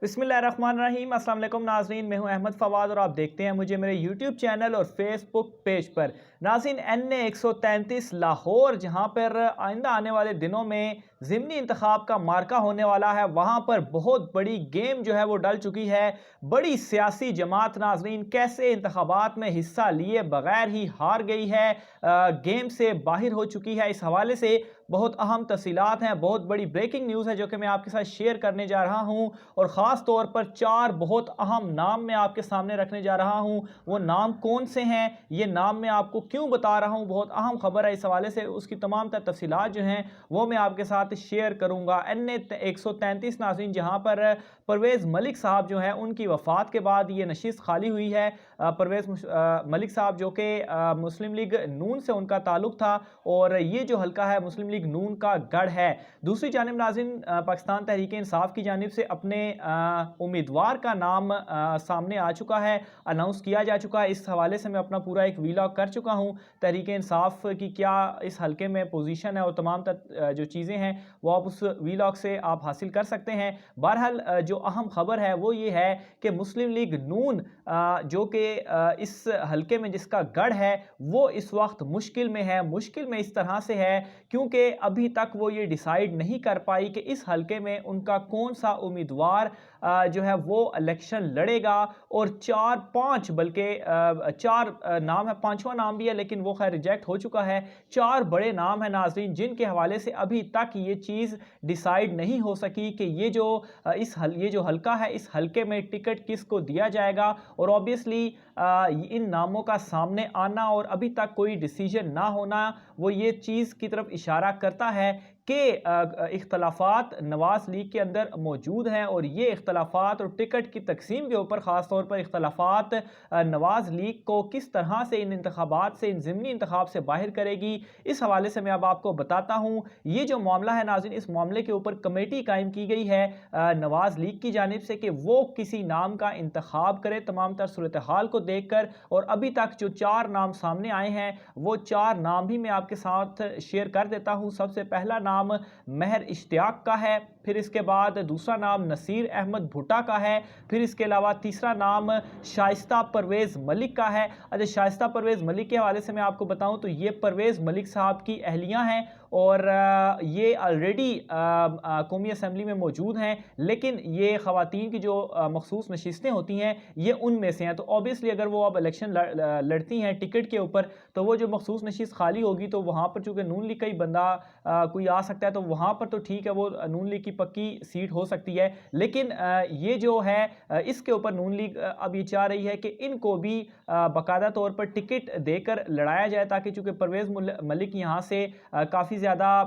बिस्मिल्लाहिर्रहमानिर्रहीम। अस्सलाम वालेकुम नाज़रीन, मैं हूं अहमद फवाद और आप देखते हैं मुझे मेरे यूट्यूब चैनल और फेसबुक पेज पर। नाज़रीन, NA 133 लाहौर, जहां पर आइंदा आने वाले दिनों में ज़िमनी इंतखाब का मार्का होने वाला है, वहां पर बहुत बड़ी गेम जो है वो डल चुकी है। बड़ी सियासी जमात नाज़रीन कैसे इंतखाबात में हिस्सा लिए बगैर ही हार गई है, गेम से बाहर हो चुकी है। इस हवाले से बहुत अहम तफसीलात हैं, बहुत बड़ी ब्रेकिंग न्यूज़ है जो कि मैं आपके साथ शेयर करने जा रहा हूं, और ख़ास तौर पर 4 बहुत अहम नाम मैं आपके सामने रखने जा रहा हूं। वो नाम कौन से हैं, ये नाम मैं आपको क्यों बता रहा हूं, बहुत अहम खबर है। इस हवाले से उसकी तमाम तर तफसीलात जो हैं वो मैं आपके साथ शेयर करूंगा। NA 133 नाज़रीन, जहां पर परवेज़ मलिक साहब जो हैं उनकी वफ़ात के बाद ये नशिस्त खाली हुई है। परवेज़ मलिक साहब जो कि मुस्लिम लीग नून से उनका ताल्लुक़ था, और ये जो हल्का है मुस्लिम लीग नून का गढ़ है। दूसरी जानिब नाज़रीन, पाकिस्तान तहरीक इंसाफ की जानिब से अपने उम्मीदवार का नाम सामने आ चुका है, अनाउंस किया जा चुका है। इस हवाले से मैं अपना पूरा एक वीलॉग कर चुका हूं, तहरीक इंसाफ की क्या इस हल्के में पोजीशन है और तमाम जो चीज़ें हैं वो आप उस वीलॉग से आप हासिल कर सकते हैं। बहरहाल जो अहम खबर है वो ये है कि मुस्लिम लीग नून जो कि इस हल्के में जिसका गढ़ है, वो इस वक्त मुश्किल में है। मुश्किल में इस तरह से है क्योंकि अभी तक वो ये डिसाइड नहीं कर पाई कि इस हल्के में उनका कौन सा उम्मीदवार जो है वो इलेक्शन लड़ेगा। और 4-5 बल्कि 4 नाम है, 5वां नाम भी है लेकिन वो खैर रिजेक्ट हो चुका है। 4 बड़े नाम है नाज़रीन, जिनके हवाले से अभी तक ये चीज़ डिसाइड नहीं हो सकी कि ये जो हल्का है, इस हल्के में टिकट किसको दिया जाएगा। और ऑब्वियसली इन नामों का सामने आना और अभी तक कोई डिसीजन ना होना, वो ये चीज़ की तरफ इशारा करता है कि इख्तलाफात नवाज लीग के अंदर मौजूद हैं, और ये इख्तलाफात और टिकट की तकसीम के ऊपर ख़ास तौर पर इख्तलाफात नवाज लीग को किस तरह से इन इंतखाबात से, इन ज़िमनी इंतखाब से बाहर करेगी, इस हवाले से मैं अब आपको बताता हूँ। ये जो मामला है नाज़रीन, इस मामले के ऊपर कमेटी कायम की गई है नवाज लीग की जानिब से कि वो किसी नाम का इंतखाब करे तमाम तर सूरत हाल को देख कर। और अभी तक जो 4 नाम सामने आए हैं वो 4 नाम भी मैं आपके साथ शेयर कर देता हूँ। सबसे पहला नाम महर इश्तियाक का है, फिर इसके बाद दूसरा नाम नसीर अहमद भुट्टा का है, फिर इसके अलावा तीसरा नाम शाइस्ता परवेज़ मलिक का है। अच्छा, शाइस्ता परवेज़ मलिक के हवाले से मैं आपको बताऊं तो ये परवेज़ मलिक साहब की अहलियां हैं, और ये ऑलरेडी कौमी असम्बली में मौजूद हैं, लेकिन ये ख़वातीन की जो मखसूस नशिस्तें होती हैं ये उनमें से हैं। तो ऑब्वियसली अगर वो अब इलेक्शन लड़ती हैं टिकट के ऊपर, तो वो जो मखसूस नशिस्त खाली होगी, तो वहाँ पर चूँकि नून लीग का ही बंदा कोई आ सकता है, तो वहाँ पर तो ठीक है, वो नून लीग की पक्की सीट हो सकती है। लेकिन ये जो है इसके ऊपर नून लीग अब ये चाह रही है कि इनको भी बाकायदा तौर पर टिकट देकर लड़ाया जाए, ताकि चूँकि परवेज़ मलिक यहाँ से काफ़ी ज़्यादा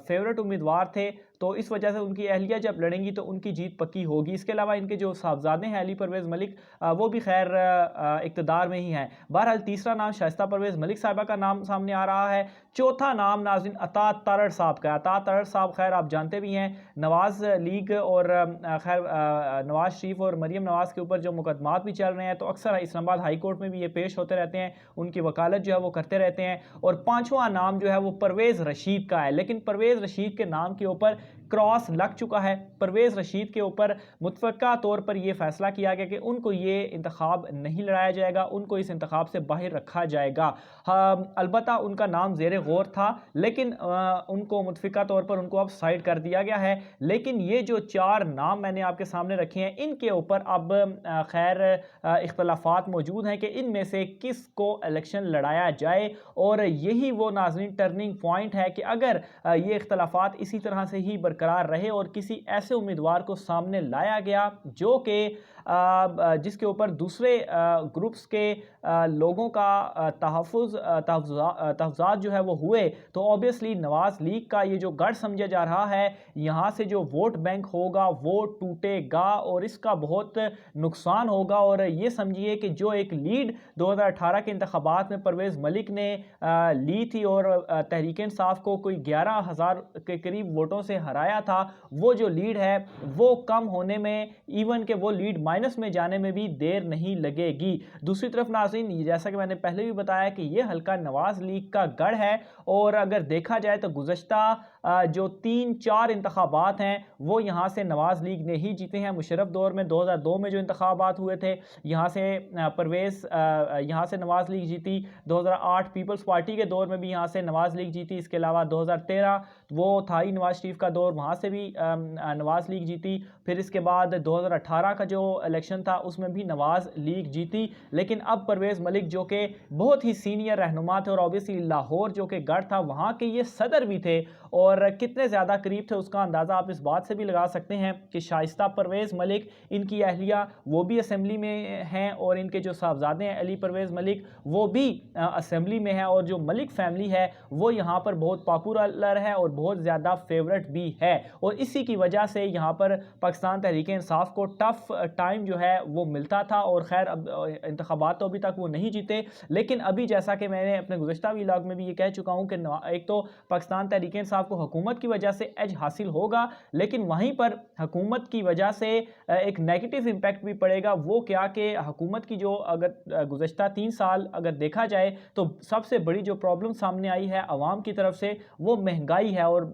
फेवरेट उम्मीदवार थे, तो इस वजह से उनकी अहलिया जब लड़ेंगी तो उनकी जीत पक्की होगी। इसके अलावा इनके जो साहबजादे हैं अली परवेज़ मलिक, वो भी खैर इक़्तिदार में ही हैं। बहरहाल तीसरा नाम शाइस्ता परवेज़ मलिक साहिबा का नाम सामने आ रहा है। चौथा नाम नाज़रीन अता तारड़ साहब का है। अता तारड़ साहब खैर आप जानते भी हैं, नवाज लीग और खैर नवाज शरीफ और मरीम नवाज के ऊपर जो मुकदमात भी चल रहे हैं, तो अक्सर इस्लामाबाद हाई कोर्ट में भी ये पेश होते रहते हैं, उनकी वकालत जो है वो करते रहते हैं। और 5वां नाम जो है वो परवेज़ रशीद का है, लेकिन परवेज़ रशीद के नाम के ऊपर क्रॉस लग चुका है। परवेज़ रशीद के ऊपर मुतफ़क्का तौर पर यह फैसला किया गया कि उनको ये इंतखाब नहीं लड़ाया जाएगा, उनको इस इंतखाब से बाहर रखा जाएगा। अलबत्ता उनका नाम ज़ेरे गौर था, लेकिन उनको मुतफ़क्का तौर पर उनको अब साइड कर दिया गया है। लेकिन ये जो 4 नाम मैंने आपके सामने रखे हैं, इनके ऊपर अब खैर इख्तलाफात मौजूद हैं कि इनमें से किसको इलेक्शन लड़ाया जाए। और यही वो नाज़रीन टर्निंग पॉइंट है कि अगर ये इख्तलाफात इसी तरह से ही बरकरार रहे और किसी ऐसे उम्मीदवार को सामने लाया गया जो कि जिसके ऊपर दूसरे ग्रुप्स के लोगों का तहफ़्फ़ुज़ात जो है वो हुए, तो ऑब्वियसली नवाज लीग का ये जो गढ़ समझा जा रहा है, यहाँ से जो वोट बैंक होगा वो टूटेगा और इसका बहुत नुकसान होगा। और ये समझिए कि जो एक लीड 2018 के इंतखाबात में परवेज़ मलिक ने ली थी और तहरीक इंसाफ को कोई 11,000 के करीब वोटों से हराया था, वो जो लीड है वो कम होने में, इवन के वो लीड माइनस में जाने में भी देर नहीं लगेगी। दूसरी तरफ नाज़रीन, जैसा कि मैंने पहले भी बताया कि ये हल्का नवाज लीग का गढ़ है, और अगर देखा जाए तो गुज़श्ता जो 3-4 इंतखाबात हैं वो यहाँ से नवाज़ लीग ने ही जीते हैं। मुशर्रफ दौर में 2002 में जो इंतखाबात हुए थे यहाँ से यहाँ से नवाज़ लीग जीती। 2008 पीपल्स पार्टी के दौर में भी यहाँ से नवाज़ लीग जीती। इसके अलावा 2013 वो था ही नवाज़ शरीफ का दौर, वहाँ से भी नवाज़ लीग जीती। फिर इसके बाद 2018 का जो इलेक्शन था उसमें भी नवाज़ लीग जीती। लेकिन अब परवेज़ मलिक जो कि बहुत ही सीनियर रहनुमा थे और ऑब्वियसली लाहौर जो कि गढ़ था वहाँ के ये सदर भी थे और कितने ज़्यादा करीब थे उसका अंदाज़ा आप इस बात से भी लगा सकते हैं कि शाइस्ता परवेज़ मलिक, इनकी अहलिया वो भी असेंबली में हैं और इनके जो साहबजादे हैं अली परवेज़ मलिक वो भी असेंबली में है। और जो मलिक फैमिली है वो यहाँ पर बहुत पॉपुलर है और बहुत ज़्यादा फेवरेट भी है और इसी की वजह से यहाँ पर पाकिस्तान तहरीक इंसाफ को टफ टाइम जो है वो मिलता था। और खैर अब इंतखाबात तो अभी तक वो नहीं जीते, लेकिन अभी जैसा कि मैंने अपने गुज़श्ता व्लॉग में भी ये कह चुका हूँ कि एक तो पाकिस्तान तहरीक इंसाफ को हुकूमत की वजह से एज हासिल होगा, लेकिन वहीं पर हुकूमत की वजह से एक नेगेटिव इम्पैक्ट भी पड़ेगा। वो क्या कि हुकूमत की जो अगर गुज़श्ता 3 साल अगर देखा जाए तो सबसे बड़ी जो प्रॉब्लम सामने आई है आवाम की तरफ से वो महंगाई है। और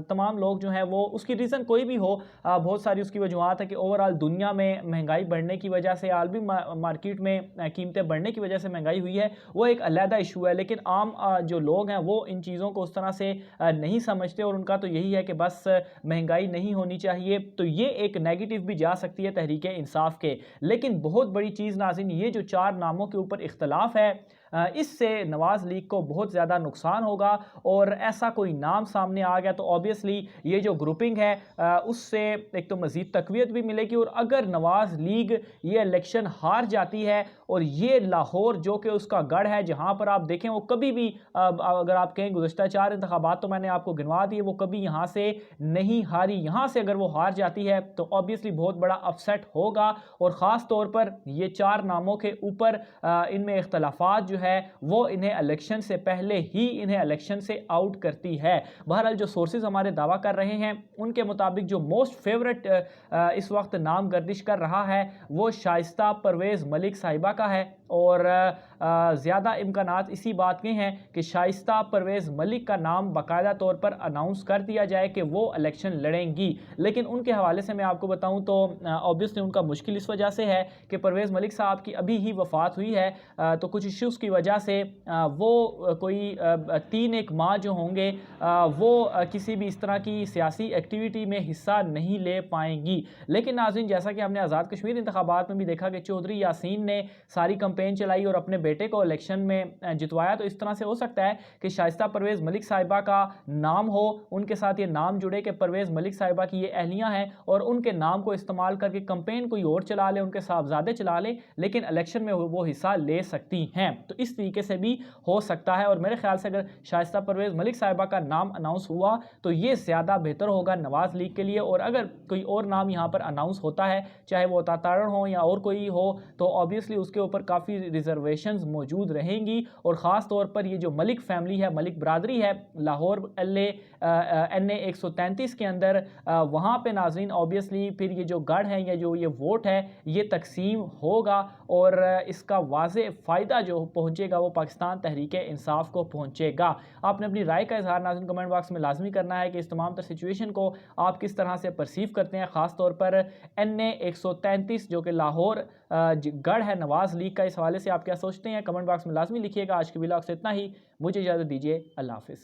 तमाम लोग जो हैं वो उसकी रीज़न कोई भी हो, बहुत सारी उसकी वजूहत है कि ओवरऑल दुनिया में महंगाई बढ़ने की वजह से, आलमी मार्केट में कीमतें बढ़ने की वजह से महंगाई हुई है, वो एक अलहदा इशू है। लेकिन आम जो लोग हैं वो इन चीज़ों को उस तरह से नहीं समझते और उनका तो यही है कि बस महंगाई नहीं होनी चाहिए। तो ये एक नेगेटिव भी जा सकती है तहरीक इंसाफ के। लेकिन बहुत बड़ी चीज़ नाज़रीन, ये जो 4 नामों के ऊपर इख्तलाफ है इससे नवाज़ लीग को बहुत ज़्यादा नुकसान होगा और ऐसा कोई नाम सामने आ गया तो ऑब्वियसली ये जो ग्रुपिंग है उससे एक तो मज़ीद तक़वियत भी मिलेगी। और अगर नवाज़ लीग ये इलेक्शन हार जाती है और ये लाहौर जो कि उसका गढ़ है जहाँ पर आप देखें वो कभी भी अगर आप कहें गुज़श्ता 4 इंतखाबात तो मैंने आपको गिनवा दिए, वो कभी यहाँ से नहीं हारी, यहाँ से अगर वो हार जाती है तो ऑब्वियसली बहुत बड़ा अपसेट होगा। और ख़ास तौर पर ये 4 नामों के ऊपर इनमें इख्तलाफात जो है वो इन्हें इलेक्शन से पहले ही इन्हें इलेक्शन से आउट करती है। बहरहाल जो सोर्सेज हमारे दावा कर रहे हैं उनके मुताबिक जो मोस्ट फेवरेट इस वक्त नाम गर्दिश कर रहा है वो शाइस्ता परवेज़ मलिक साहिबा का है। और ज़्यादा इम्कानात इसी बात के हैं कि शाइस्ता परवेज़ मलिक का नाम बाकायदा तौर पर अनाउंस कर दिया जाए कि वो इलेक्शन लड़ेंगी। लेकिन उनके हवाले से मैं आपको बताऊं तो ऑब्वियसली उनका मुश्किल इस वजह से है कि परवेज़ मलिक साहब की अभी ही वफ़ात हुई है, तो कुछ इश्यूज़ की वजह से वो कोई 3-1 माह जो होंगे वो किसी भी इस तरह की सियासी एक्टिविटी में हिस्सा नहीं ले पाएंगी। लेकिन नाज़रीन जैसा कि हमने आज़ाद कश्मीर इंतखाबात में भी देखा कि चौधरी यासीन ने सारी कैंपेन चलाई और अपने बेटे को इलेक्शन में जितवाया, तो इस तरह से हो सकता है कि शाइस्ता परवेज़ मलिक साहिबा का नाम हो, उनके साथ ये नाम जुड़े कि परवेज़ मलिक साहिबा की ये अहलियाँ हैं और उनके नाम को इस्तेमाल करके कैंपेन कोई और चला ले, उनके साहबजादे चला ले, लेकिन इलेक्शन में वो हिस्सा ले सकती हैं। तो इस तरीके से भी हो सकता है और मेरे ख्याल से अगर शाइस्ता परवेज़ मलिक साहिबा का नाम अनाउंस हुआ तो ये ज़्यादा बेहतर होगा नवाज़ लीग के लिए। और अगर कोई और नाम यहाँ पर अनाउंस होता है, चाहे वो तातारण हो या और कोई हो, तो ऑब्वियसली उसके ऊपर काफ़ी रिजर्वेशंस मौजूद रहेंगी। और ख़ास तौर पर ये जो मलिक फैमिली है, मलिक बरादरी है लाहौर NA 133 के अंदर, वहाँ पे नाज़रीन ऑब्वियसली फिर ये जो गढ़ है या जो ये वोट है ये तकसीम होगा और इसका वाज़े फ़ायदा जो पहुँचेगा वो पाकिस्तान तहरीक इंसाफ को पहुँचेगा। आपने अपनी राय का इज़हार नाज़रीन कमेंट बॉक्स में लाजमी करना है कि इस तमाम तर सिचुएशन को आप किस तरह से परसीव करते हैं। ख़ास तौर पर NA 133 जो कि लाहौर गढ़ है नवाज़ लीग का, इस हवाले से आप क्या सोचते हैं कमेंट बॉक्स में लाजमी लिखिएगा। आज के व्लॉग से इतना ही, मुझे इजाज़त दीजिए, अल्लाह हाफ़िज़।